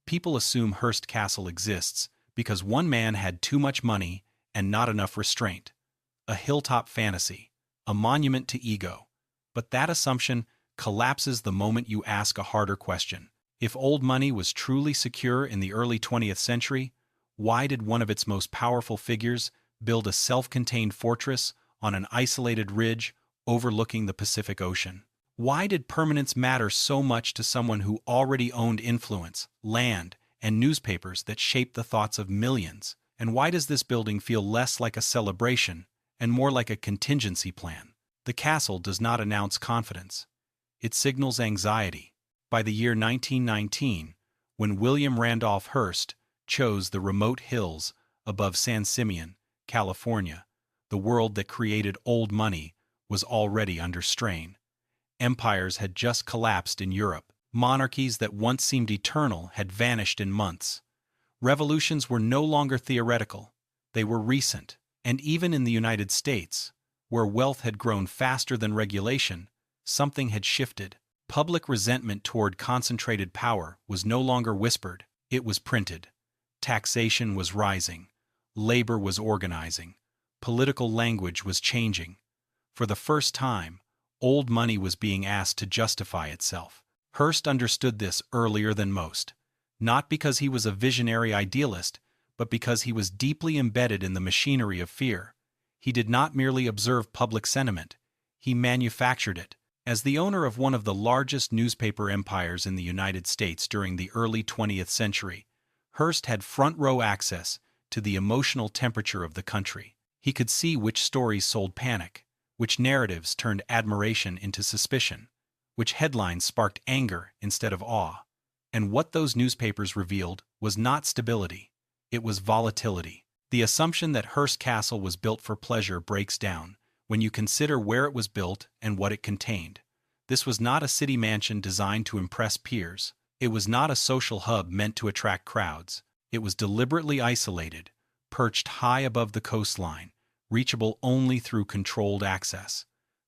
People assume Hearst Castle exists because one man had too much money and not enough restraint. A hilltop fantasy, a monument to ego. But that assumption collapses the moment you ask a harder question. If old money was truly secure in the early 20th century, why did one of its most powerful figures build a self-contained fortress on an isolated ridge overlooking the Pacific Ocean? Why did permanence matter so much to someone who already owned influence, land, and newspapers that shaped the thoughts of millions? And why does this building feel less like a celebration and more like a contingency plan? The castle does not announce confidence. It signals anxiety. By the year 1919, when William Randolph Hearst chose the remote hills above San Simeon, California, the world that created old money was already under strain. Empires had just collapsed in Europe. Monarchies that once seemed eternal had vanished in months. Revolutions were no longer theoretical. They were recent. And even in the United States, where wealth had grown faster than regulation, something had shifted. Public resentment toward concentrated power was no longer whispered, it was printed. Taxation was rising. Labor was organizing. Political language was changing. For the first time, old money was being asked to justify itself. Hearst understood this earlier than most, not because he was a visionary idealist, but because he was deeply embedded in the machinery of fear. He did not merely observe public sentiment, he manufactured it. As the owner of one of the largest newspaper empires in the United States during the early 20th century, Hearst had front-row access to the emotional temperature of the country. He could see which stories sold panic, which narratives turned admiration into suspicion, which headlines sparked anger instead of awe. And what those newspapers revealed was not stability, it was volatility. The assumption that Hearst Castle was built for pleasure breaks down when you consider where it was built and what it contained. This was not a city mansion designed to impress peers. It was not a social hub meant to attract crowds. It was deliberately isolated, perched high above the coastline, reachable only through controlled access.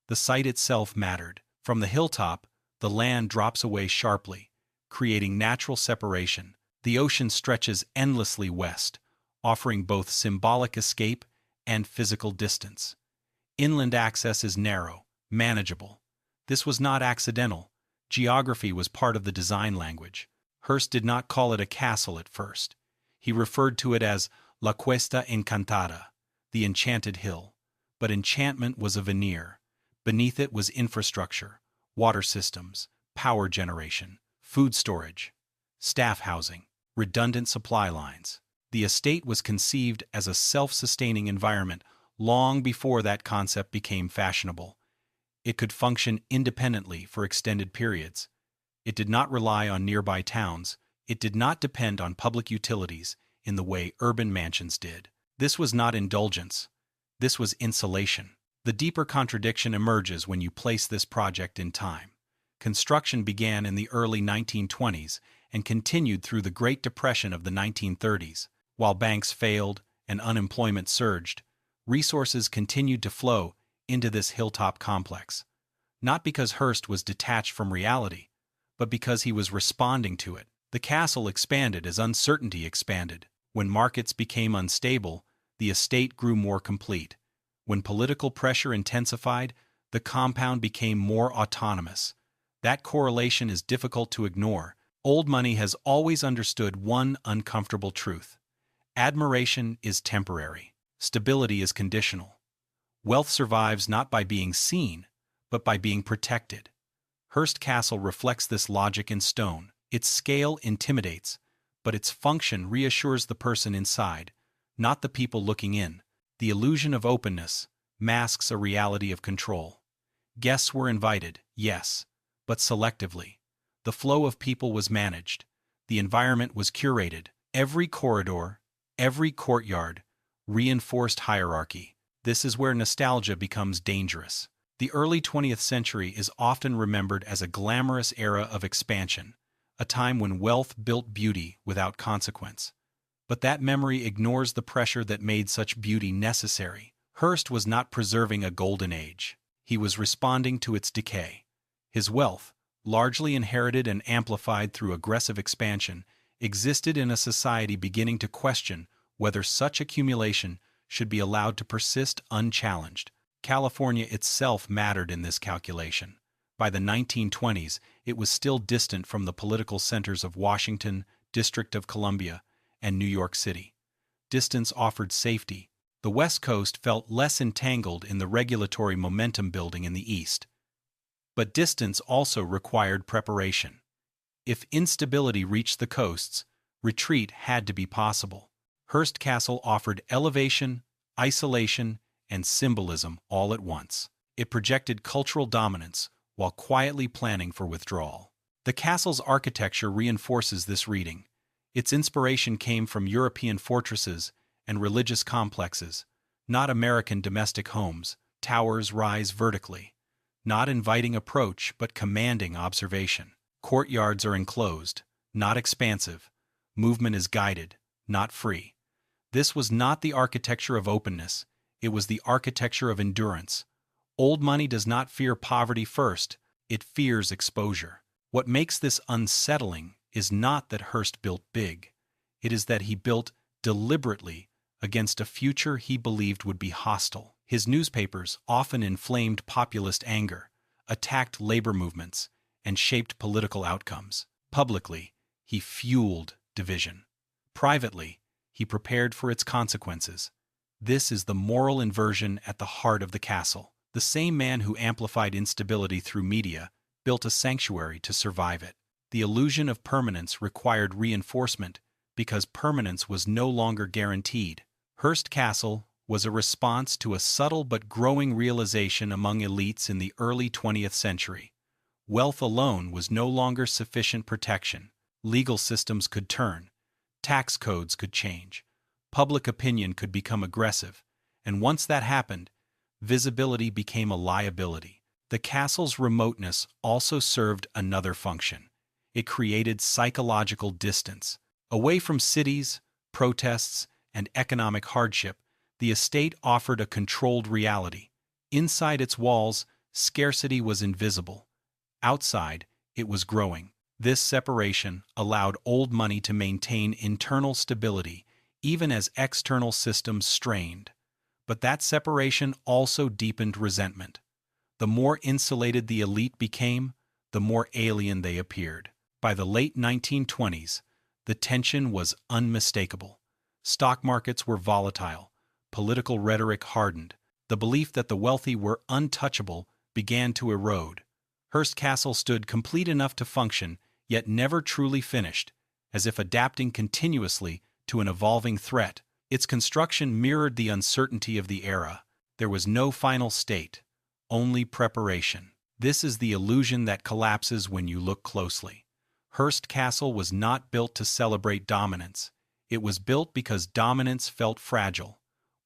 The site itself mattered. From the hilltop, the land drops away sharply, creating natural separation. The ocean stretches endlessly west, offering both symbolic escape and physical distance. Inland access is narrow, manageable. This was not accidental. Geography was part of the design language. Hearst did not call it a castle at first. He referred to it as La Cuesta Encantada, the enchanted hill. But enchantment was a veneer. Beneath it was infrastructure, water systems, power generation, food storage, staff housing, redundant supply lines. The estate was conceived as a self-sustaining environment long before that concept became fashionable. It could function independently for extended periods. It did not rely on nearby towns. It did not depend on public utilities in the way urban mansions did. This was not indulgence. This was insulation. The deeper contradiction emerges when you place this project in time. Construction began in the early 1920s and continued through the Great Depression of the 1930s. While banks failed and unemployment surged, resources continued to flow into this hilltop complex. Not because Hearst was detached from reality, but because he was responding to it. The castle expanded as uncertainty expanded. When markets became unstable, the estate grew more complete. When political pressure intensified, the compound became more autonomous. That correlation is difficult to ignore. Old money has always understood one uncomfortable truth. Admiration is temporary. Stability is conditional. Wealth survives not by being seen, but by being protected. Hearst Castle reflects this logic in stone. Its scale intimidates, but its function reassures the person inside, not the people looking in. The illusion of openness masks a reality of control. Guests were invited, yes, but selectively. The flow of people was managed. The environment was curated. Every corridor, every courtyard, reinforced hierarchy. This is where nostalgia becomes dangerous. The early 20th century is often remembered as a glamorous era of expansion, a time when wealth built beauty without consequence. But that memory ignores the pressure that made such beauty necessary. Hearst was not preserving a golden age. He was responding to its decay. His wealth, largely inherited and amplified through aggressive expansion, existed in a society beginning to question whether such accumulation should be allowed to persist unchallenged. California itself mattered in this calculation. By the 1920s, it was still distant from the political centers of Washington, District of Columbia, and New York City. Distance offered safety. The West Coast felt less entangled in the regulatory momentum building in the East. But distance also required preparation. If instability reached the coasts, retreat had to be possible. Hearst Castle offered elevation, isolation, and symbolism all at once. It projected cultural dominance while quietly planning for withdrawal. The castle's architecture reinforces this reading. Its inspiration came from European fortresses and religious complexes, not American domestic homes. Towers rise vertically, not inviting approach but commanding observation. Courtyards are enclosed, not expansive. Movement is guided, not free. This was not the architecture of openness, it was the architecture of endurance. Old money does not fear poverty first, it fears exposure. What makes this unsettling is not that Hearst built big. It is that he built deliberately against a future he believed would be hostile. His newspapers often inflamed populist anger, attacked labor movements, and shaped political outcomes. Publicly, he fueled division. Privately, he prepared for its consequences. This is the moral inversion at the heart of the castle. The same man who amplified instability through media built a sanctuary to survive it. The illusion of permanence required reinforcement because permanence was no longer guaranteed. Hearst Castle was a response to a subtle but growing realization among elites in the early 20th century. Wealth alone was no longer sufficient protection. Legal systems could turn. Tax codes could change. Public opinion could become aggressive. And once that happened, visibility became a liability. The castle's remoteness also served another function. It created psychological distance. Away from cities, protests, and economic hardship, the estate offered a controlled reality. Inside its walls, scarcity was invisible. Outside, it was growing. This separation allowed old money to maintain internal stability, even as external systems strained. But that separation also deepened resentment. The more insulated the elite became, the more alien they appeared. By the late 1920s, the tension was unmistakable. Stock markets were volatile. Political rhetoric hardened. The belief that the wealthy were untouchable began to erode. Hearst Castle stood complete enough to function, yet never truly finished, as if adapting continuously to an evolving threat. Its construction mirrored the uncertainty of the era. There was no final state, only preparation. This is the illusion that collapses when you look closely. Hearst Castle was not built to celebrate dominance. It was built because dominance felt fragile.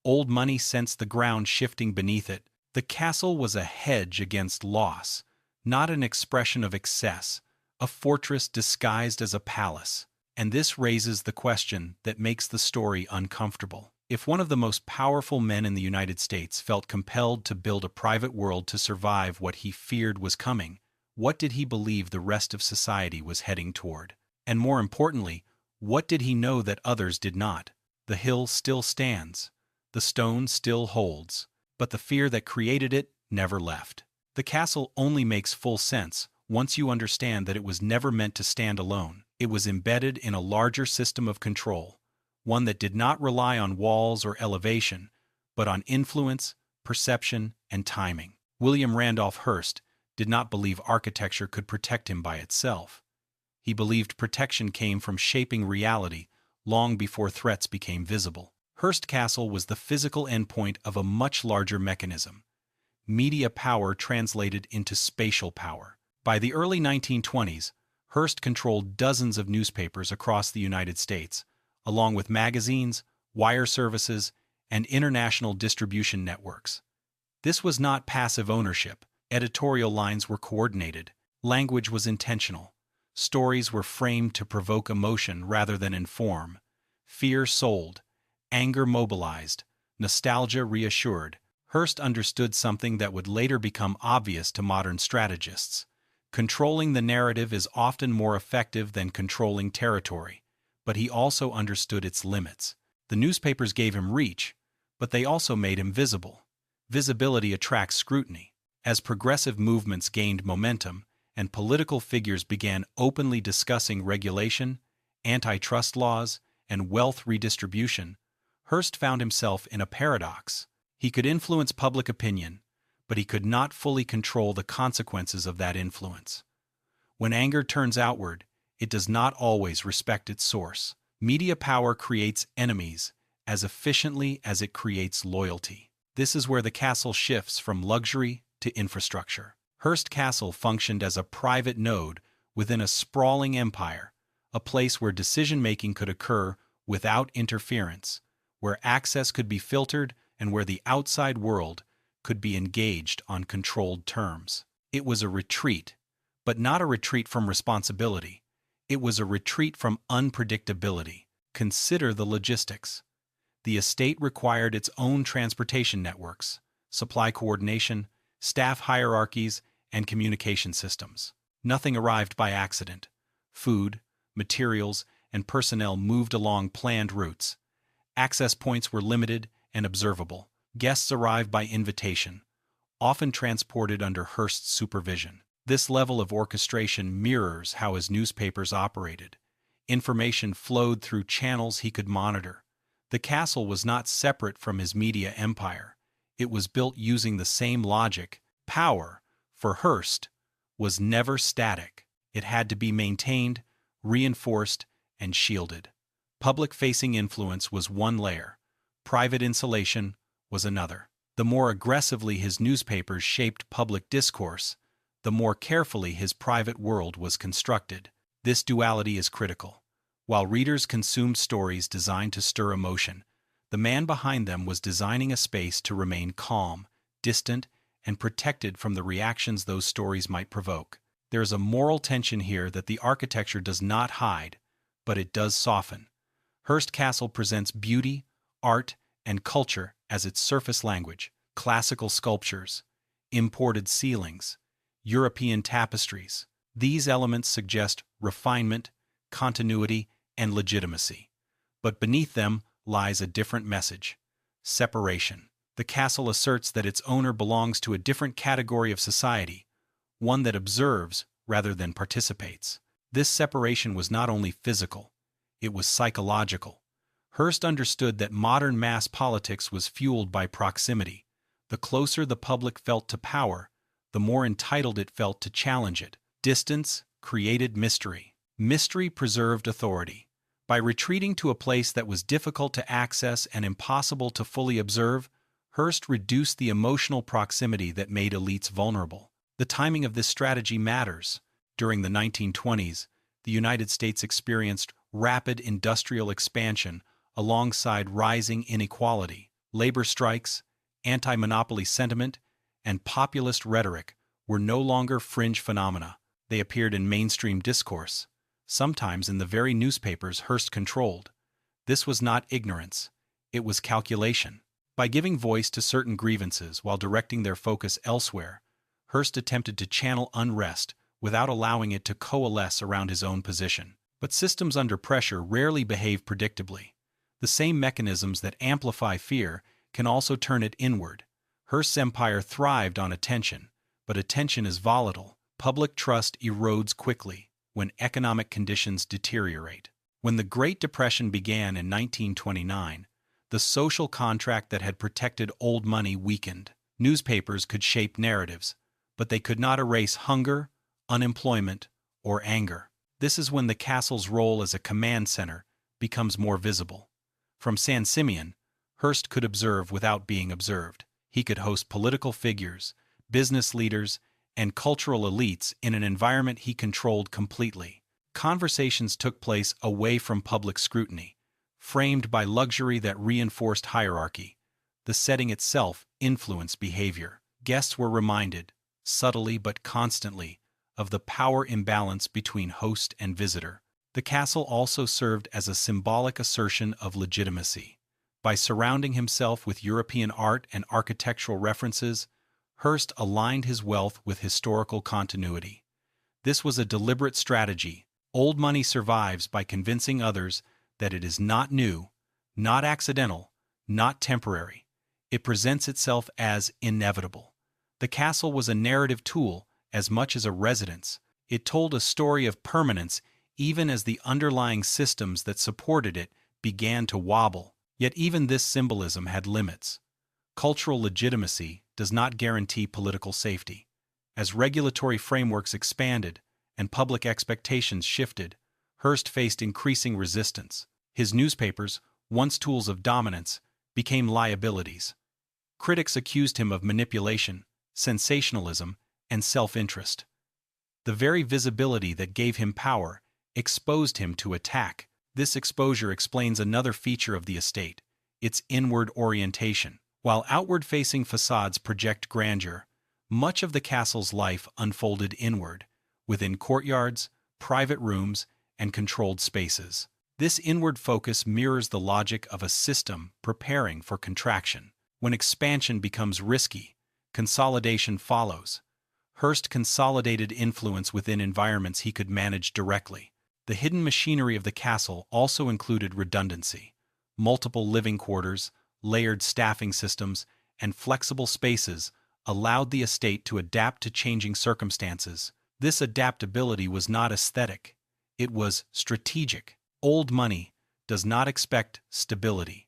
Old money sensed the ground shifting beneath it. The castle was a hedge against loss, not an expression of excess, a fortress disguised as a palace. And this raises the question that makes the story uncomfortable. If one of the most powerful men in the United States felt compelled to build a private world to survive what he feared was coming, what did he believe the rest of society was heading toward? And more importantly, what did he know that others did not? The hill still stands. The stone still holds. But the fear that created it never left. The castle only makes full sense once you understand that it was never meant to stand alone. It was embedded in a larger system of control, one that did not rely on walls or elevation, but on influence, perception, and timing. William Randolph Hearst did not believe architecture could protect him by itself. He believed protection came from shaping reality long before threats became visible. Hearst Castle was the physical endpoint of a much larger mechanism. Media power translated into spatial power. By the early 1920s, Hearst controlled dozens of newspapers across the United States, along with magazines, wire services, and international distribution networks. This was not passive ownership. Editorial lines were coordinated. Language was intentional. Stories were framed to provoke emotion rather than inform. Fear sold. Anger mobilized. Nostalgia reassured. Hearst understood something that would later become obvious to modern strategists. Controlling the narrative is often more effective than controlling territory. but he also understood its limits. The newspapers gave him reach, but they also made him visible. Visibility attracts scrutiny. As progressive movements gained momentum and political figures began openly discussing regulation, antitrust laws, and wealth redistribution, Hearst found himself in a paradox. He could influence public opinion, but he could not fully control the consequences of that influence. When anger turns outward, it does not always respect its source. Media power creates enemies as efficiently as it creates loyalty. This is where the castle shifts from luxury to infrastructure. Hearst Castle functioned as a private node within a sprawling empire, a place where decision-making could occur without interference, where access could be filtered, and where the outside world could be engaged on controlled terms. It was a retreat, but not a retreat from responsibility. It was a retreat from unpredictability. Consider the logistics. The estate required its own transportation networks, supply coordination, staff hierarchies, and communication systems. Nothing arrived by accident. Food, materials, and personnel moved along planned routes. Access points were limited and observable. Guests arrived by invitation, often transported under Hearst's supervision. This level of orchestration mirrors how his newspapers operated. Information flowed through channels he could monitor. The castle was not separate from his media empire. It was built using the same logic. Power, for Hearst, was never static. It had to be maintained, reinforced, and shielded. Public-facing influence was one layer. Private insulation was another. The more aggressively his newspapers shaped public discourse, the more carefully his private world was constructed. This duality is critical. While readers consumed stories designed to stir emotion, the man behind them was designing a space to remain calm, distant, and protected from the reactions those stories might provoke. There is a moral tension here that the architecture does not hide, but it does soften. Hearst Castle presents beauty, art, and culture as its surface language. Classical sculptures, imported ceilings, European tapestries. These elements suggest refinement, continuity, and legitimacy. But beneath them lies a different message: separation. The castle asserts that its owner belongs to a different category of society, one that observes rather than participates. This separation was not only physical, it was psychological. Hearst understood that modern mass politics was fueled by proximity. The closer the public felt to power, the more entitled it felt to challenge it. Distance created mystery. Mystery preserved authority. By retreating to a place that was difficult to access and impossible to fully observe, Hearst reduced the emotional proximity that made elites vulnerable. The timing of this strategy matters. During the 1920s, the United States experienced rapid industrial expansion alongside rising inequality. Labor strikes, anti-monopoly sentiment, and populist rhetoric were no longer fringe phenomena. They appeared in mainstream discourse, sometimes in the very newspapers Hearst controlled. This was not ignorance, it was calculation. By giving voice to certain grievances while directing their focus elsewhere, Hearst attempted to channel unrest without allowing it to coalesce around his own position. But systems under pressure rarely behave predictably. The same mechanisms that amplify fear can also turn it inward. Hearst's empire thrived on attention, but attention is volatile. Public trust erodes quickly when economic conditions deteriorate. When the Great Depression began in 1929, the social contract that had protected old money weakened. Newspapers could shape narratives, but they could not erase hunger, unemployment, or anger. This is when the castle's role as a command center becomes more visible. From San Simeon, Hearst could observe without being observed. He could host political figures, business leaders, and cultural elites in an environment he controlled completely. Conversations took place away from public scrutiny, framed by luxury that reinforced hierarchy. The setting itself influenced behavior. Guests were reminded, subtly but constantly, of the power imbalance between host and visitor. The castle also served as a symbolic assertion of legitimacy. By surrounding himself with European art and architectural references, Hearst aligned his wealth with historical continuity. This was a deliberate strategy. Old money survives by convincing others that it is not new, not accidental, not temporary. It presents itself as inevitable. The castle was a narrative tool as much as a residence. It told a story of permanence even as the underlying systems that supported it began to wobble. Yet even this symbolism had limits. Cultural legitimacy does not guarantee political safety. As regulatory frameworks expanded and public expectations shifted, Hearst faced increasing resistance. His newspapers, once tools of dominance, became liabilities. Critics accused him of manipulation, sensationalism, and self-interest. The very visibility that gave him power exposed him to attack. This exposure explains another feature of the estate, its inward orientation. While outward-facing facades project grandeur, much of the castle's life unfolded inward, within courtyards, private rooms, and controlled spaces. This inward focus mirrors the logic of a system preparing for contraction. When expansion becomes risky, consolidation follows. Hearst consolidated influence within environments he could manage directly. The hidden machinery of the castle also included redundancy. Multiple living quarters, layered staffing systems, and flexible spaces allowed the estate to adapt to changing circumstances. This adaptability was not aesthetic. It was strategic. Old money does not expect stability.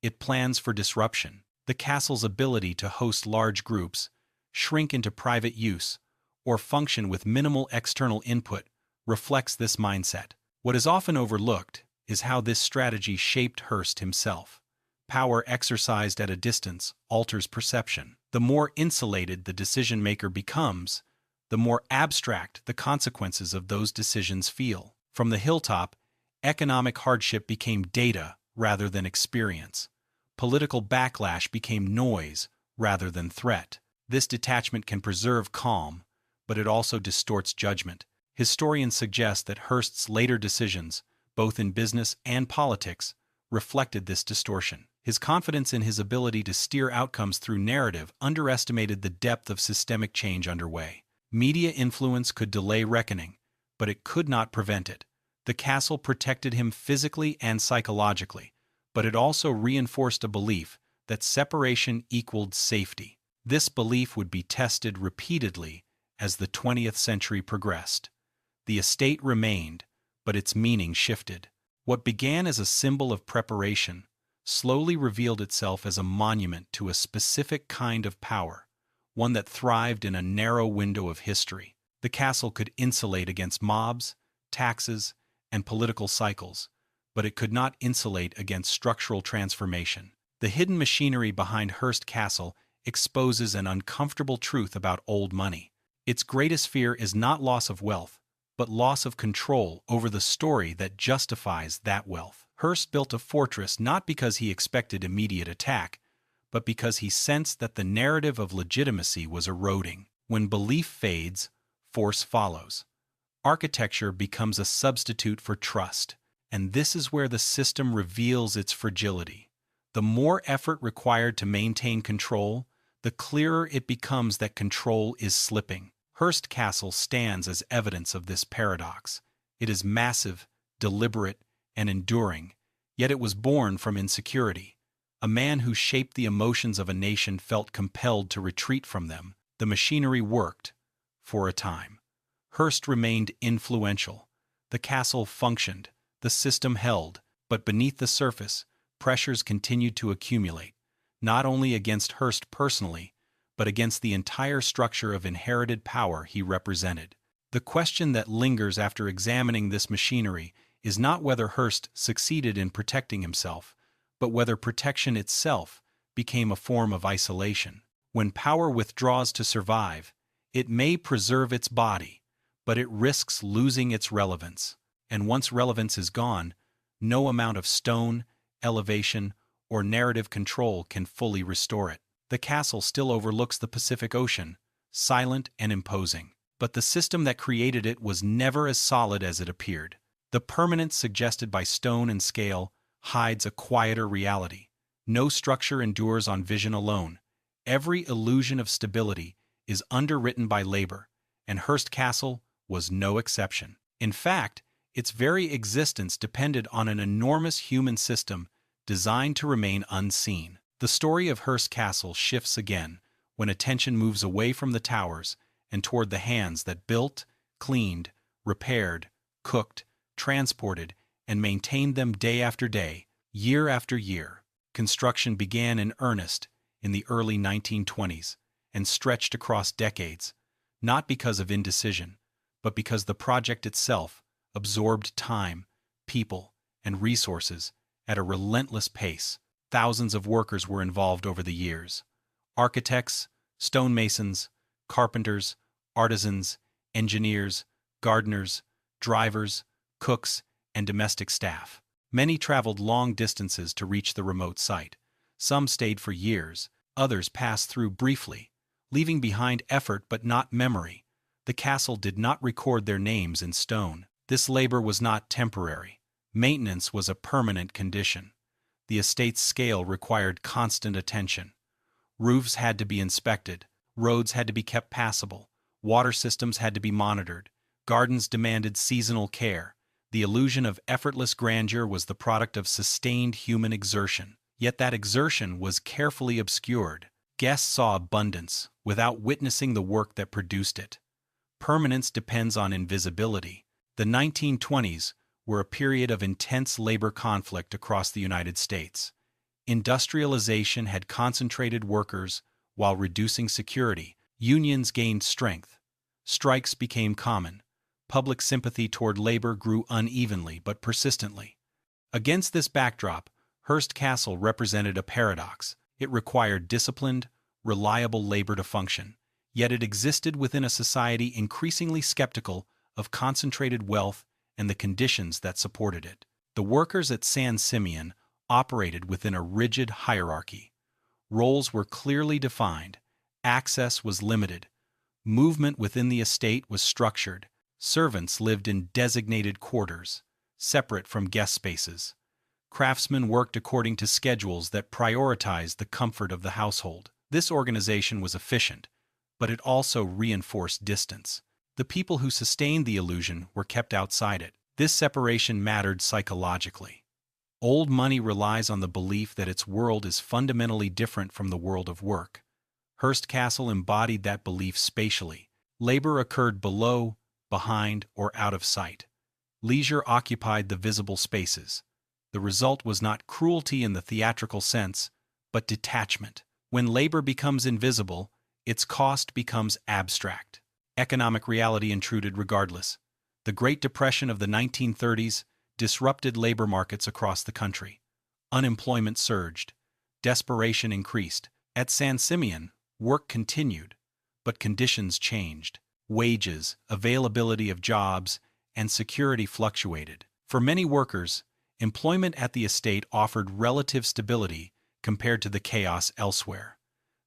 It plans for disruption. The castle's ability to host large groups, shrink into private use, or function with minimal external input reflects this mindset. What is often overlooked is how this strategy shaped Hearst himself. Power exercised at a distance alters perception. The more insulated the decision-maker becomes, the more abstract the consequences of those decisions feel. From the hilltop, economic hardship became data rather than experience. Political backlash became noise rather than threat. This detachment can preserve calm, but it also distorts judgment. Historians suggest that Hearst's later decisions, both in business and politics, reflected this distortion. His confidence in his ability to steer outcomes through narrative underestimated the depth of systemic change underway. Media influence could delay reckoning, but it could not prevent it. The castle protected him physically and psychologically, but it also reinforced a belief that separation equaled safety. This belief would be tested repeatedly as the 20th century progressed. The estate remained, but its meaning shifted. What began as a symbol of preparation slowly revealed itself as a monument to a specific kind of power, one that thrived in a narrow window of history. The castle could insulate against mobs, taxes, and political cycles, but it could not insulate against structural transformation. The hidden machinery behind Hearst Castle exposes an uncomfortable truth about old money. Its greatest fear is not loss of wealth, but loss of control over the story that justifies that wealth. Hearst built a fortress not because he expected immediate attack, but because he sensed that the narrative of legitimacy was eroding. When belief fades, force follows. Architecture becomes a substitute for trust, and this is where the system reveals its fragility. The more effort required to maintain control, the clearer it becomes that control is slipping. Hearst Castle stands as evidence of this paradox. It is massive, deliberate, and enduring, yet it was born from insecurity. A man who shaped the emotions of a nation felt compelled to retreat from them. The machinery worked, for a time. Hearst remained influential. The castle functioned, the system held, but beneath the surface, pressures continued to accumulate, not only against Hearst personally, but against the entire structure of inherited power he represented. The question that lingers after examining this machinery is not whether Hearst succeeded in protecting himself, but whether protection itself became a form of isolation. When power withdraws to survive, it may preserve its body, but it risks losing its relevance. And once relevance is gone, no amount of stone, elevation, or narrative control can fully restore it. The castle still overlooks the Pacific Ocean, silent and imposing. But the system that created it was never as solid as it appeared. The permanence suggested by stone and scale hides a quieter reality. No structure endures on vision alone. Every illusion of stability is underwritten by labor, and Hearst Castle was no exception. In fact, Its very existence depended on an enormous human system designed to remain unseen. The story of Hearst Castle shifts again when attention moves away from the towers and toward the hands that built, cleaned, repaired, cooked, transported, and maintained them day after day, year after year. Construction began in earnest in the early 1920s and stretched across decades, not because of indecision, but because the project itself absorbed time, people, and resources at a relentless pace. Thousands of workers were involved over the years. Architects, stonemasons, carpenters, artisans, engineers, gardeners, drivers, cooks, and domestic staff. Many traveled long distances to reach the remote site. Some stayed for years, others passed through briefly, leaving behind effort but not memory. The castle did not record their names in stone. This labor was not temporary. Maintenance was a permanent condition. The estate's scale required constant attention. Roofs had to be inspected, roads had to be kept passable, water systems had to be monitored, gardens demanded seasonal care. The illusion of effortless grandeur was the product of sustained human exertion. Yet that exertion was carefully obscured. Guests saw abundance without witnessing the work that produced it. Permanence depends on invisibility. The 1920s were a period of intense labor conflict across the United States. Industrialization had concentrated workers while reducing security. Unions gained strength. Strikes became common. Public sympathy toward labor grew unevenly but persistently. Against this backdrop, Hearst Castle represented a paradox. It required disciplined, reliable labor to function, yet it existed within a society increasingly skeptical of concentrated wealth and the conditions that supported it. The workers at San Simeon operated within a rigid hierarchy. Roles were clearly defined, access was limited, movement within the estate was structured, servants lived in designated quarters, separate from guest spaces. Craftsmen worked according to schedules that prioritized the comfort of the household. This organization was efficient, but it also reinforced distance. The people who sustained the illusion were kept outside it. This separation mattered psychologically. Old money relies on the belief that its world is fundamentally different from the world of work. Hearst Castle embodied that belief spatially. Labor occurred below, behind, or out of sight. Leisure occupied the visible spaces. The result was not cruelty in the theatrical sense, but detachment. When labor becomes invisible, its cost becomes abstract. Economic reality intruded regardless. The Great Depression of the 1930s disrupted labor markets across the country. Unemployment surged. Desperation increased. At San Simeon, work continued, but conditions changed. Wages, availability of jobs, and security fluctuated. For many workers, employment at the estate offered relative stability compared to the chaos elsewhere.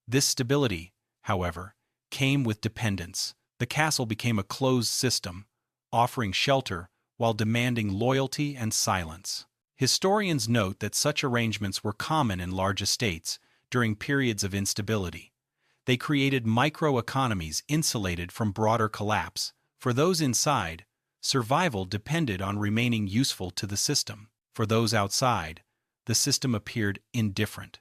This stability, however, came with dependence. The castle became a closed system, offering shelter while demanding loyalty and silence. Historians note that such arrangements were common in large estates during periods of instability. They created microeconomies insulated from broader collapse. For those inside, survival depended on remaining useful to the system. For those outside, the system appeared indifferent.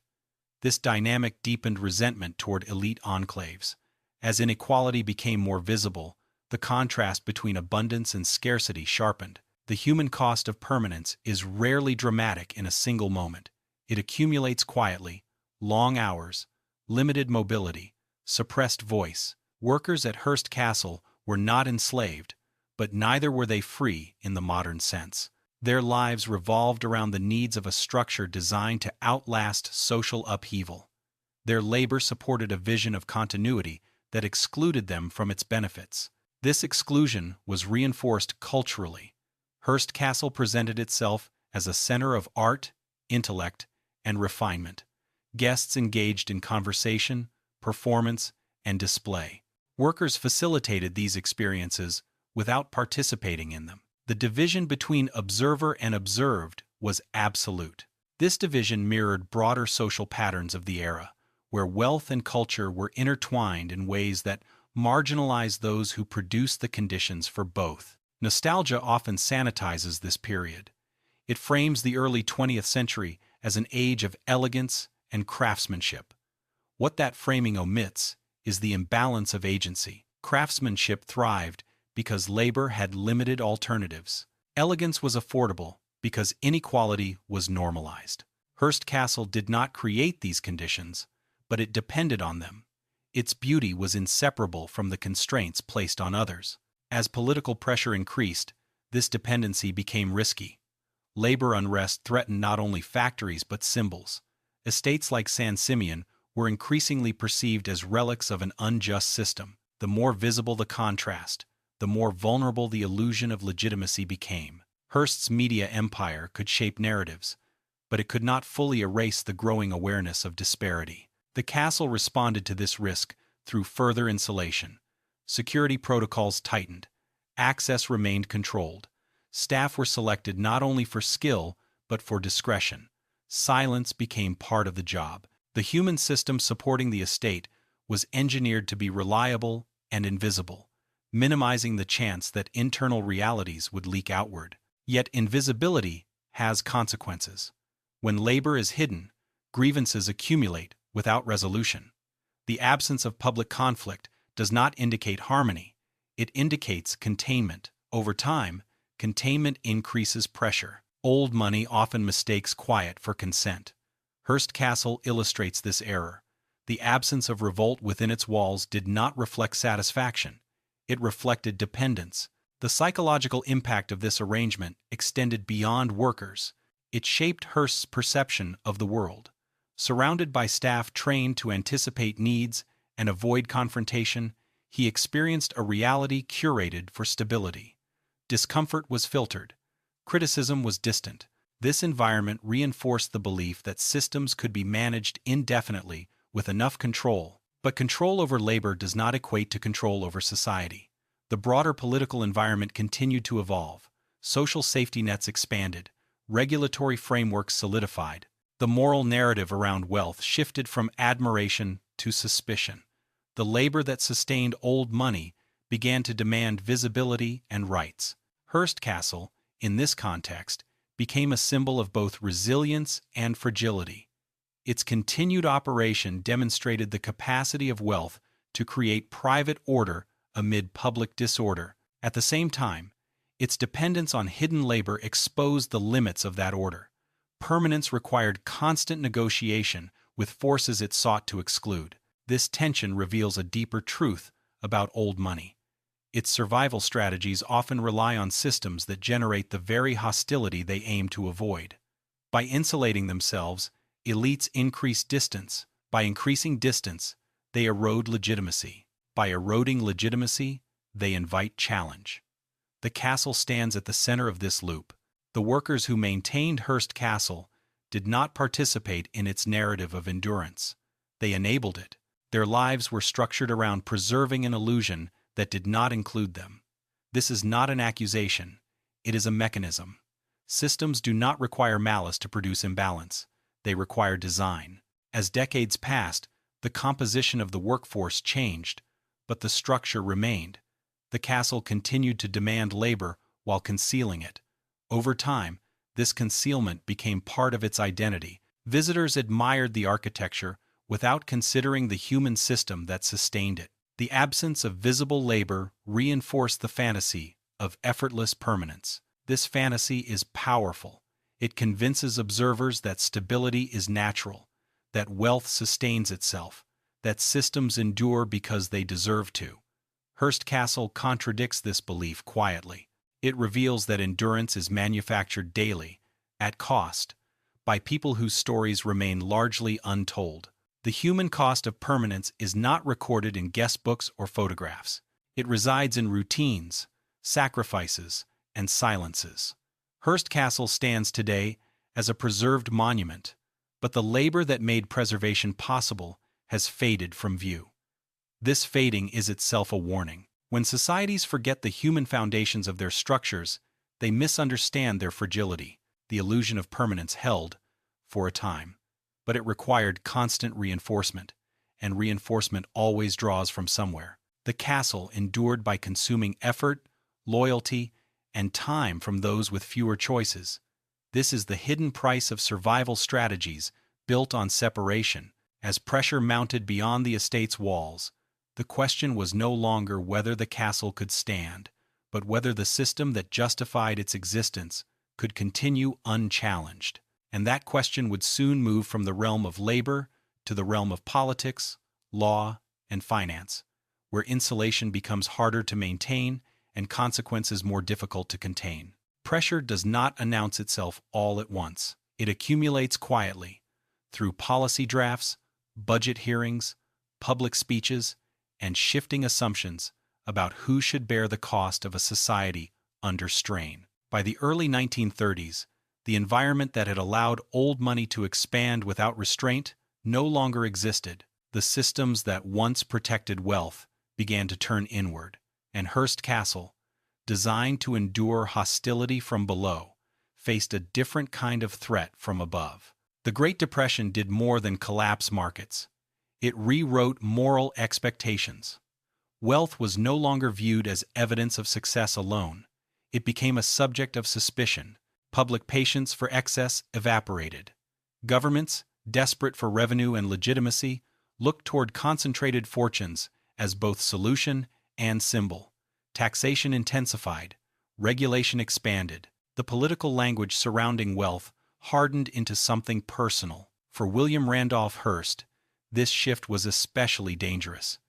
This dynamic deepened resentment toward elite enclaves. As inequality became more visible, the contrast between abundance and scarcity sharpened. The human cost of permanence is rarely dramatic in a single moment. It accumulates quietly: long hours, limited mobility, suppressed voice. Workers at Hearst Castle were not enslaved, but neither were they free in the modern sense. Their lives revolved around the needs of a structure designed to outlast social upheaval. Their labor supported a vision of continuity that excluded them from its benefits. This exclusion was reinforced culturally. Hearst Castle presented itself as a center of art, intellect, and refinement. Guests engaged in conversation, performance, and display. Workers facilitated these experiences without participating in them. The division between observer and observed was absolute. This division mirrored broader social patterns of the era, where wealth and culture were intertwined in ways that marginalized those who produced the conditions for both. Nostalgia often sanitizes this period. It frames the early 20th century as an age of elegance and craftsmanship. What that framing omits is the imbalance of agency. Craftsmanship thrived because labor had limited alternatives. Elegance was affordable because inequality was normalized. Hearst Castle did not create these conditions, but it depended on them. Its beauty was inseparable from the constraints placed on others. As political pressure increased, this dependency became risky. Labor unrest threatened not only factories but symbols. Estates like San Simeon were increasingly perceived as relics of an unjust system. The more visible the contrast, the more vulnerable the illusion of legitimacy became. Hearst's media empire could shape narratives, but it could not fully erase the growing awareness of disparity. The castle responded to this risk through further insulation. Security protocols tightened. Access remained controlled. Staff were selected not only for skill, but for discretion. Silence became part of the job. The human system supporting the estate was engineered to be reliable and invisible, minimizing the chance that internal realities would leak outward. Yet invisibility has consequences. When labor is hidden, grievances accumulate without resolution. The absence of public conflict does not indicate harmony. It indicates containment. Over time, containment increases pressure. Old money often mistakes quiet for consent. Hearst Castle illustrates this error. The absence of revolt within its walls did not reflect satisfaction. It reflected dependence. The psychological impact of this arrangement extended beyond workers. It shaped Hearst's perception of the world. Surrounded by staff trained to anticipate needs and avoid confrontation, he experienced a reality curated for stability. Discomfort was filtered. Criticism was distant. This environment reinforced the belief that systems could be managed indefinitely with enough control. But control over labor does not equate to control over society. The broader political environment continued to evolve. Social safety nets expanded. Regulatory frameworks solidified. The moral narrative around wealth shifted from admiration to suspicion. The labor that sustained old money began to demand visibility and rights. Hearst Castle, in this context, became a symbol of both resilience and fragility. Its continued operation demonstrated the capacity of wealth to create private order amid public disorder. At the same time, its dependence on hidden labor exposed the limits of that order. Permanence required constant negotiation with forces it sought to exclude. This tension reveals a deeper truth about old money. Its survival strategies often rely on systems that generate the very hostility they aim to avoid. By insulating themselves, elites increase distance. By increasing distance, they erode legitimacy. By eroding legitimacy, they invite challenge. The castle stands at the center of this loop. The workers who maintained Hearst Castle did not participate in its narrative of endurance. They enabled it. Their lives were structured around preserving an illusion that did not include them. This is not an accusation. It is a mechanism. Systems do not require malice to produce imbalance. They require design. As decades passed, the composition of the workforce changed, but the structure remained. The castle continued to demand labor while concealing it. Over time, this concealment became part of its identity. Visitors admired the architecture without considering the human system that sustained it. The absence of visible labor reinforced the fantasy of effortless permanence. This fantasy is powerful. It convinces observers that stability is natural, that wealth sustains itself, that systems endure because they deserve to. Hearst Castle contradicts this belief quietly. It reveals that endurance is manufactured daily, at cost, by people whose stories remain largely untold. The human cost of permanence is not recorded in guest books or photographs. It resides in routines, sacrifices, and silences. Hearst Castle stands today as a preserved monument, but the labor that made preservation possible has faded from view. This fading is itself a warning. When societies forget the human foundations of their structures, they misunderstand their fragility. The illusion of permanence held, for a time, but it required constant reinforcement, and reinforcement always draws from somewhere. The castle endured by consuming effort, loyalty, and time from those with fewer choices. This is the hidden price of survival strategies built on separation. As pressure mounted beyond the estate's walls, the question was no longer whether the castle could stand, but whether the system that justified its existence could continue unchallenged. And that question would soon move from the realm of labor to the realm of politics, law, and finance, where insulation becomes harder to maintain and consequences more difficult to contain. Pressure does not announce itself all at once. It accumulates quietly, through policy drafts, budget hearings, public speeches, and shifting assumptions about who should bear the cost of a society under strain. By the early 1930s, the environment that had allowed old money to expand without restraint no longer existed. The systems that once protected wealth began to turn inward, and Hearst Castle, designed to endure hostility from below, faced a different kind of threat from above. The Great Depression did more than collapse markets. It rewrote moral expectations. Wealth was no longer viewed as evidence of success alone. It became a subject of suspicion. Public patience for excess evaporated. Governments, desperate for revenue and legitimacy, looked toward concentrated fortunes as both solution and symbol. Taxation intensified. Regulation expanded. The political language surrounding wealth hardened into something personal. For William Randolph Hearst, this shift was especially dangerous.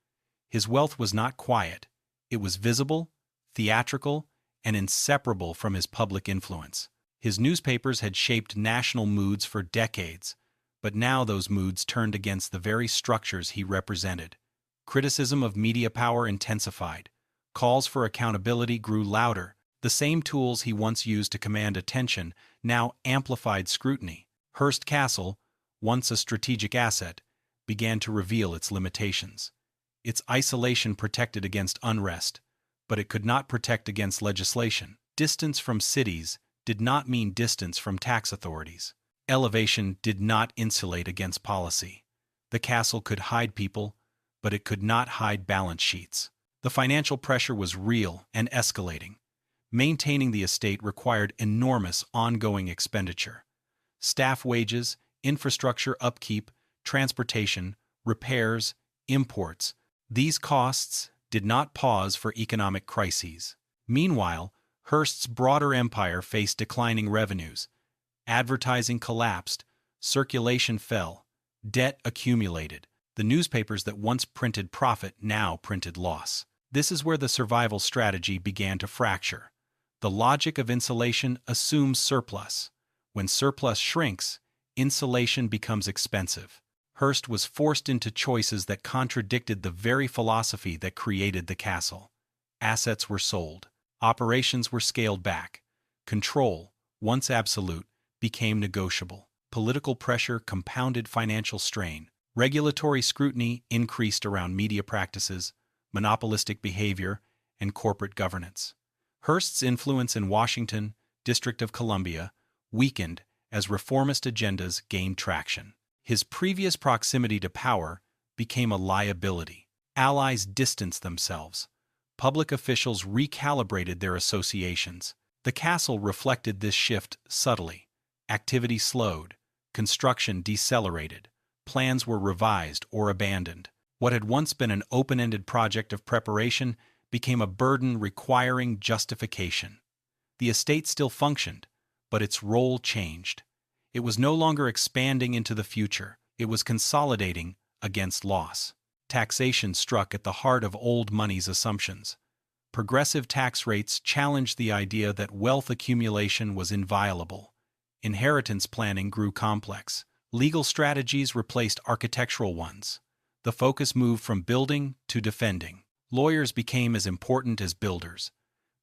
His wealth was not quiet. It was visible, theatrical, and inseparable from his public influence. His newspapers had shaped national moods for decades, but now those moods turned against the very structures he represented. Criticism of media power intensified. Calls for accountability grew louder. The same tools he once used to command attention now amplified scrutiny. Hearst Castle, once a strategic asset, began to reveal its limitations. Its isolation protected against unrest, but it could not protect against legislation. Distance from cities did not mean distance from tax authorities. Elevation did not insulate against policy. The castle could hide people, but it could not hide balance sheets. The financial pressure was real and escalating. Maintaining the estate required enormous ongoing expenditure. Staff wages, infrastructure upkeep, transportation, repairs, imports. These costs did not pause for economic crises. Meanwhile, Hearst's broader empire faced declining revenues. Advertising collapsed, circulation fell, debt accumulated. The newspapers that once printed profit now printed loss. This is where the survival strategy began to fracture. The logic of insulation assumes surplus. When surplus shrinks, insulation becomes expensive. Hearst was forced into choices that contradicted the very philosophy that created the castle. Assets were sold. Operations were scaled back. Control, once absolute, became negotiable. Political pressure compounded financial strain. Regulatory scrutiny increased around media practices, monopolistic behavior, and corporate governance. Hearst's influence in Washington, District of Columbia, weakened as reformist agendas gained traction. His previous proximity to power became a liability. Allies distanced themselves. Public officials recalibrated their associations. The castle reflected this shift subtly. Activity slowed. Construction decelerated. Plans were revised or abandoned. What had once been an open-ended project of preparation became a burden requiring justification. The estate still functioned, but its role changed. It was no longer expanding into the future. It was consolidating against loss. Taxation struck at the heart of old money's assumptions. Progressive tax rates challenged the idea that wealth accumulation was inviolable. Inheritance planning grew complex. Legal strategies replaced architectural ones. The focus moved from building to defending. Lawyers became as important as builders.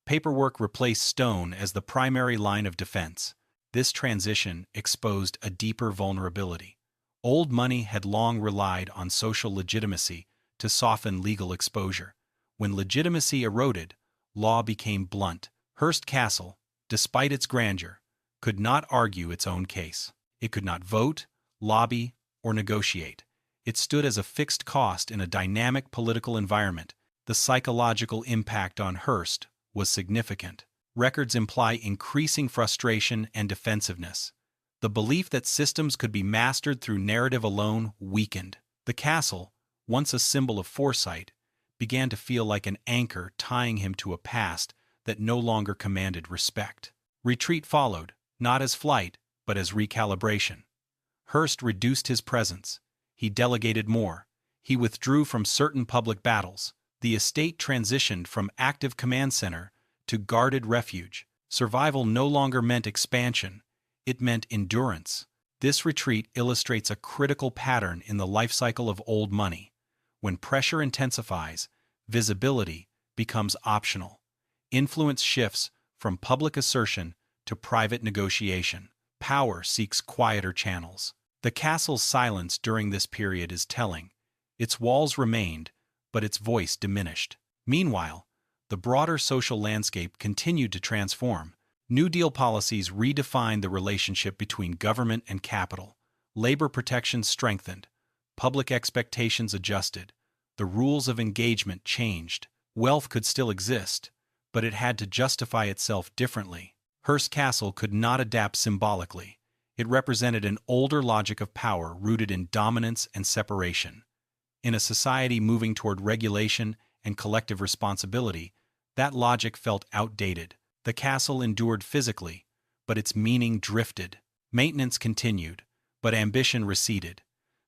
Paperwork replaced stone as the primary line of defense. This transition exposed a deeper vulnerability. Old money had long relied on social legitimacy to soften legal exposure. When legitimacy eroded, law became blunt. Hearst Castle, despite its grandeur, could not argue its own case. It could not vote, lobby, or negotiate. It stood as a fixed cost in a dynamic political environment. The psychological impact on Hearst was significant. records imply increasing frustration and defensiveness. The belief that systems could be mastered through narrative alone weakened. The castle, once a symbol of foresight, began to feel like an anchor tying him to a past that no longer commanded respect. Retreat followed, not as flight, but as recalibration. Hearst reduced his presence. He delegated more. He withdrew from certain public battles. The estate transitioned from active command center to guarded refuge. Survival no longer meant expansion. It meant endurance. This retreat illustrates a critical pattern in the life cycle of old money. When pressure intensifies, visibility becomes optional. Influence shifts from public assertion to private negotiation. Power seeks quieter channels. The castle's silence during this period is telling. Its walls remained, but its voice diminished. Meanwhile, the broader social landscape continued to transform. New Deal policies redefined the relationship between government and capital. Labor protections strengthened. Public expectations adjusted. The rules of engagement changed. Wealth could still exist, but it had to justify itself differently. Hearst Castle could not adapt symbolically. It represented an older logic of power rooted in dominance and separation. In a society moving toward regulation and collective responsibility, that logic felt outdated. The castle endured physically, but its meaning drifted. Maintenance continued, but ambition receded.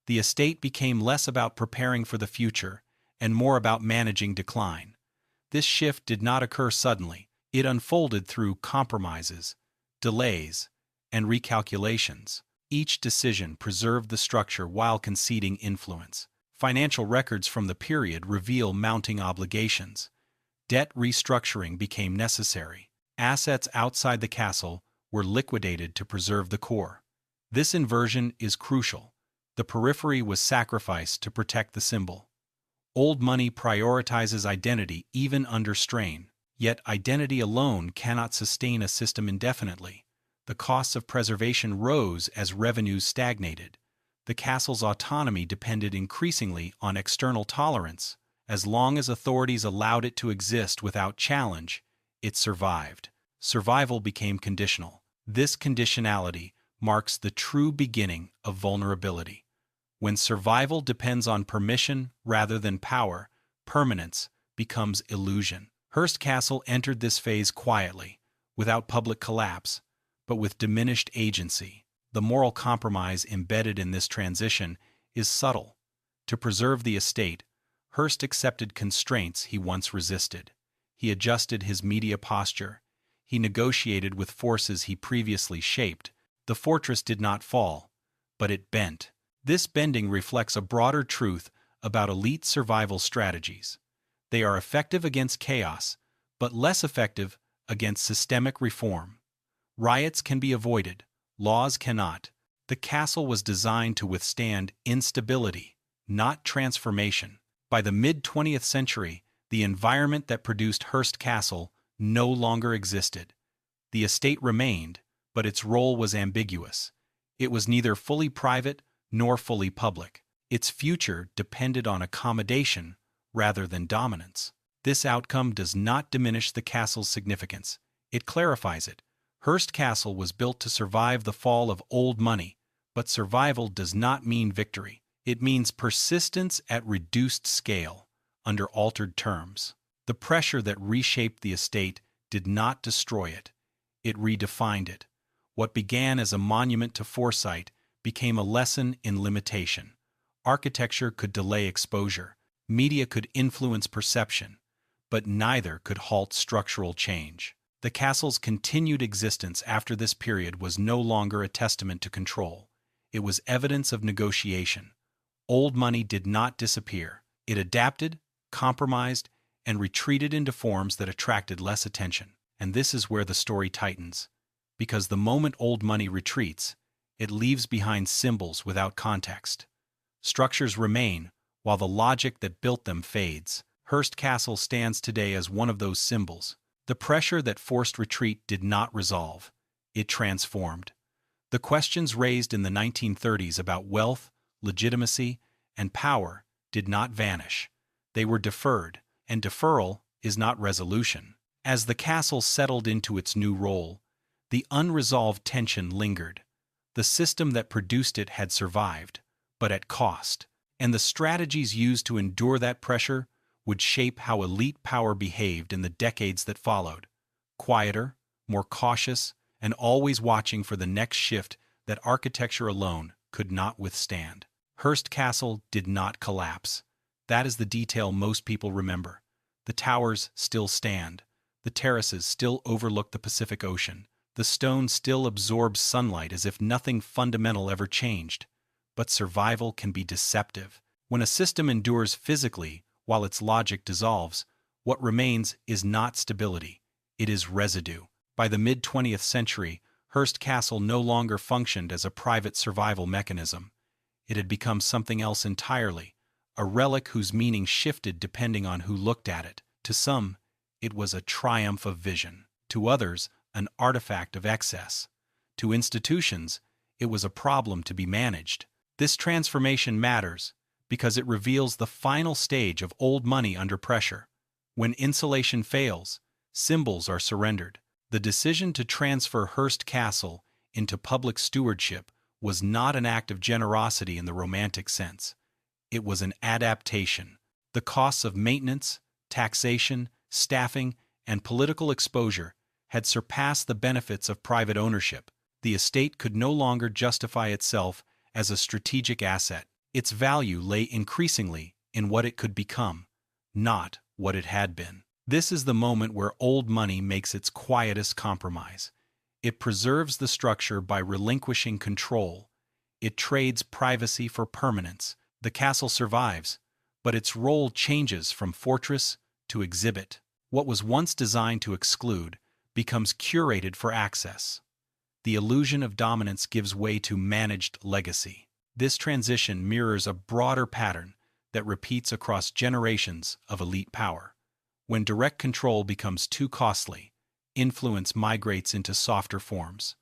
The estate became less about preparing for the future and more about managing decline. This shift did not occur suddenly. It unfolded through compromises, delays, and recalculations. Each decision preserved the structure while conceding influence. Financial records from the period reveal mounting obligations. Debt restructuring became necessary. Assets outside the castle were liquidated to preserve the core. This inversion is crucial. The periphery was sacrificed to protect the symbol. Old money prioritizes identity even under strain. Yet identity alone cannot sustain a system indefinitely. The costs of preservation rose as revenues stagnated. The castle's autonomy depended increasingly on external tolerance. As long as authorities allowed it to exist without challenge, it survived. Survival became conditional. This conditionality marks the true beginning of vulnerability. When survival depends on permission rather than power, permanence becomes illusion. Hearst Castle entered this phase quietly, without public collapse, but with diminished agency. The moral compromise embedded in this transition is subtle. To preserve the estate, Hearst accepted constraints he once resisted. He adjusted his media posture. He negotiated with forces he previously shaped. The fortress did not fall, but it bent. This bending reflects a broader truth about elite survival strategies. They are effective against chaos, but less effective against systemic reform. Riots can be avoided, laws cannot. The castle was designed to withstand instability, not transformation. By the mid-20th century, the environment that produced Hearst Castle no longer existed. The estate remained, but its role was ambiguous. It was neither fully private nor fully public. Its future depended on accommodation rather than dominance. This outcome does not diminish the castle's significance. It clarifies it. Hearst Castle was built to survive the fall of old money, but survival does not mean victory. It means persistence at reduced scale, under altered terms. The pressure that reshaped the estate did not destroy it. It redefined it. What began as a monument to foresight became a lesson in limitation. Architecture could delay exposure. Media could influence perception, but neither could halt structural change. The castle's continued existence after this period was no longer a testament to control. It was evidence of negotiation. Old money did not disappear. It adapted, compromised, and retreated into forms that attracted less attention. And this is where the story tightens. Because the moment old money retreats, it leaves behind symbols without context. Structures remain, while the logic that built them fades. Hearst Castle stands today as one of those symbols. The pressure that forced retreat did not resolve. It transformed. The questions raised in the 1930s about wealth, legitimacy, and power did not vanish. They were deferred, and deferral is not resolution. As the castle settled into its new role, the unresolved tension lingered. The system that produced it had survived, but at cost, and the strategies used to endure that pressure would shape how elite power behaved in the decades that followed. Quieter, more cautious, and always watching for the next shift that architecture alone could not withstand. Hearst Castle did not collapse. That is the detail most people remember. The towers still stand. The terraces still overlook the Pacific Ocean. The stone still absorbs sunlight as if nothing fundamental ever changed. But survival can be deceptive. When a system endures physically while its logic dissolves, what remains is not stability. It is residue. By the mid-20th century, Hearst Castle no longer functioned as a private survival mechanism. It had become something else entirely, a relic whose meaning shifted depending on who looked at it. To some, it was a triumph of vision. To others, an artifact of excess. To institutions, it was a problem to be managed. This transformation matters because it reveals the final stage of old money under pressure. When insulation fails, symbols are surrendered. The decision to transfer Hearst Castle into public stewardship was not an act of generosity in the romantic sense. It was an adaptation. The costs of maintenance, taxation, staffing, and political exposure had surpassed the benefits of private ownership. The estate could no longer justify itself as a strategic asset. Its value lay increasingly in what it could become, not what it had been. This is the moment where old money makes its quietest compromise. It preserves the structure by relinquishing control. It trades privacy for permanence. The castle survives, but its role changes from fortress to exhibit. What was once designed to exclude becomes curated for access. The illusion of dominance gives way to managed legacy. This transition mirrors a broader pattern that repeats across generations of elite power. When direct control becomes too costly, influence migrates into softer forms.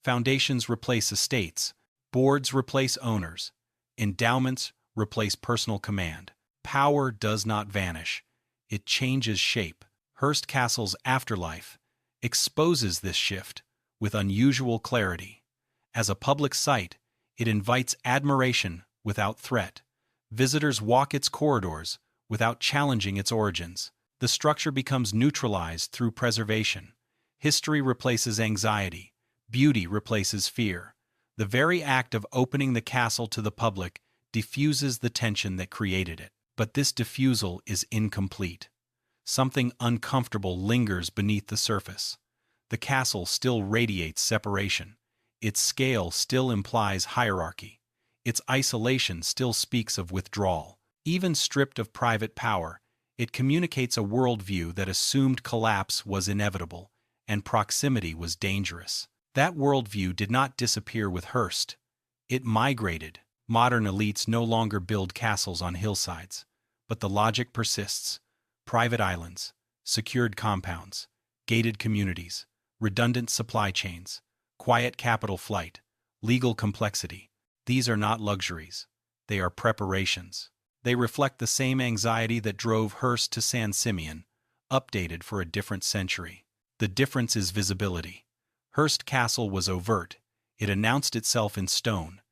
Foundations replace estates, boards replace owners, endowments replace personal command. Power does not vanish, it changes shape. Hearst Castle's afterlife exposes this shift with unusual clarity. As a public site, it invites admiration without threat. Visitors walk its corridors without challenging its origins. The structure becomes neutralized through preservation. History replaces anxiety. Beauty replaces fear. The very act of opening the castle to the public diffuses the tension that created it. But this diffusal is incomplete. Something uncomfortable lingers beneath the surface. The castle still radiates separation. Its scale still implies hierarchy. Its isolation still speaks of withdrawal. Even stripped of private power, it communicates a worldview that assumed collapse was inevitable and proximity was dangerous. That worldview did not disappear with Hearst. It migrated. Modern elites no longer build castles on hillsides, but the logic persists. Private islands, secured compounds, gated communities, redundant supply chains, quiet capital flight, legal complexity. These are not luxuries. They are preparations. They reflect the same anxiety that drove Hearst to San Simeon, updated for a different century. The difference is visibility. Hearst Castle was overt. It announced itself in stone.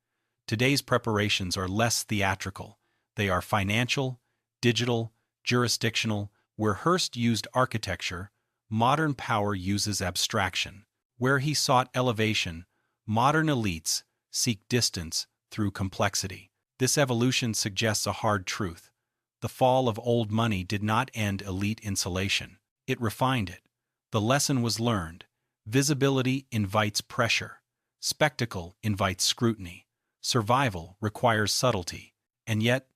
Today's preparations are less theatrical. They are financial, digital, jurisdictional. Where Hearst used architecture, modern power uses abstraction. Where he sought elevation, modern elites seek distance through complexity. This evolution suggests a hard truth. The fall of old money did not end elite insulation. It refined it. The lesson was learned. Visibility invites pressure. Spectacle invites scrutiny. Survival requires subtlety. And yet,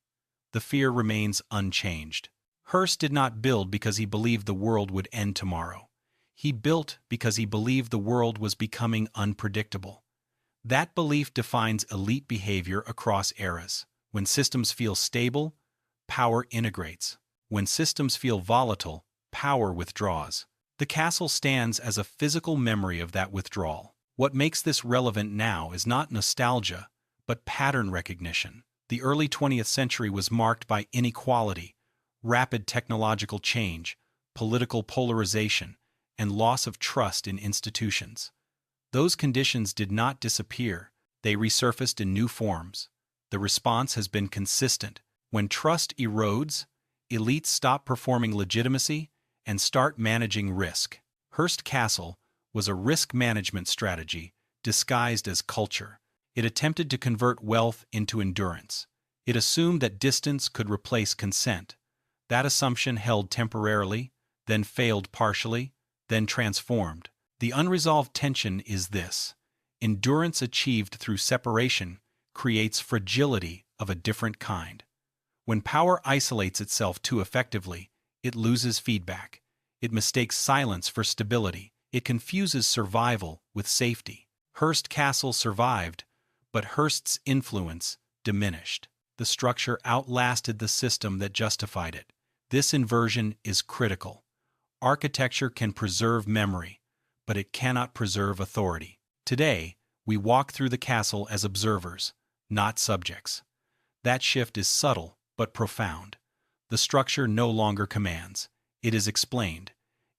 the fear remains unchanged. Hearst did not build because he believed the world would end tomorrow. He built because he believed the world was becoming unpredictable. That belief defines elite behavior across eras. When systems feel stable, power integrates. When systems feel volatile, power withdraws. The castle stands as a physical memory of that withdrawal. What makes this relevant now is not nostalgia, but pattern recognition. The early 20th century was marked by inequality, rapid technological change, political polarization, and loss of trust in institutions. Those conditions did not disappear, they resurfaced in new forms. The response has been consistent. When trust erodes, elites stop performing legitimacy and start managing risk. Hearst Castle was a risk management strategy disguised as culture. It attempted to convert wealth into endurance. It assumed that distance could replace consent. That assumption held temporarily, then failed partially, then transformed. The unresolved tension is this: endurance achieved through separation creates fragility of a different kind. When power isolates itself too effectively, it loses feedback. It mistakes silence for stability. It confuses survival with safety. Hearst Castle survived, but Hearst's influence diminished. The structure outlasted the system that justified it. This inversion is critical. Architecture can preserve memory, but it cannot preserve authority. Today, we walk through the castle as observers, not subjects. That shift is subtle but profound. The structure no longer commands. It is explained.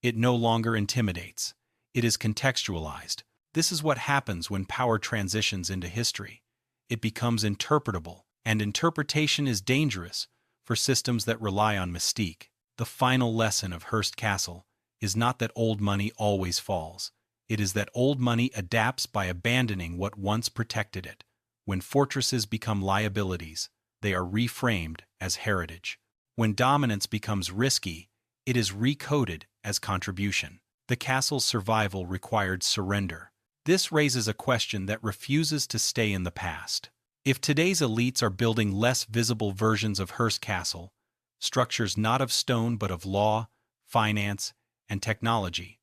It no longer intimidates. It is contextualized. This is what happens when power transitions into history. It becomes interpretable, and interpretation is dangerous for systems that rely on mystique. The final lesson of Hearst Castle is not that old money always falls. It is that old money adapts by abandoning what once protected it. When fortresses become liabilities, they are reframed as heritage. When dominance becomes risky, it is recoded as contribution. The castle's survival required surrender. This raises a question that refuses to stay in the past. If today's elites are building less visible versions of Hearst Castle, structures not of stone but of law, finance, and technology,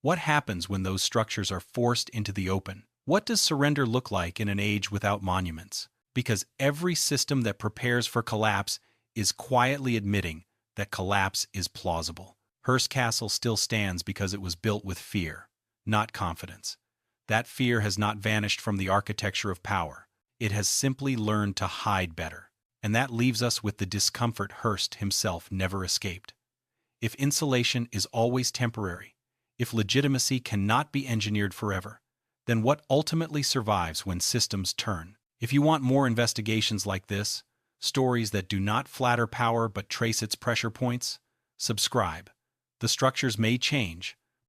what happens when those structures are forced into the open? What does surrender look like in an age without monuments? Because every system that prepares for collapse is quietly admitting that collapse is plausible. Hearst Castle still stands because it was built with fear, not confidence. That fear has not vanished from the architecture of power. It has simply learned to hide better. And that leaves us with the discomfort Hearst himself never escaped. If insulation is always temporary, if legitimacy cannot be engineered forever, then what ultimately survives when systems turn? If you want more investigations like this, stories that do not flatter power but trace its pressure points, subscribe. The structures may change,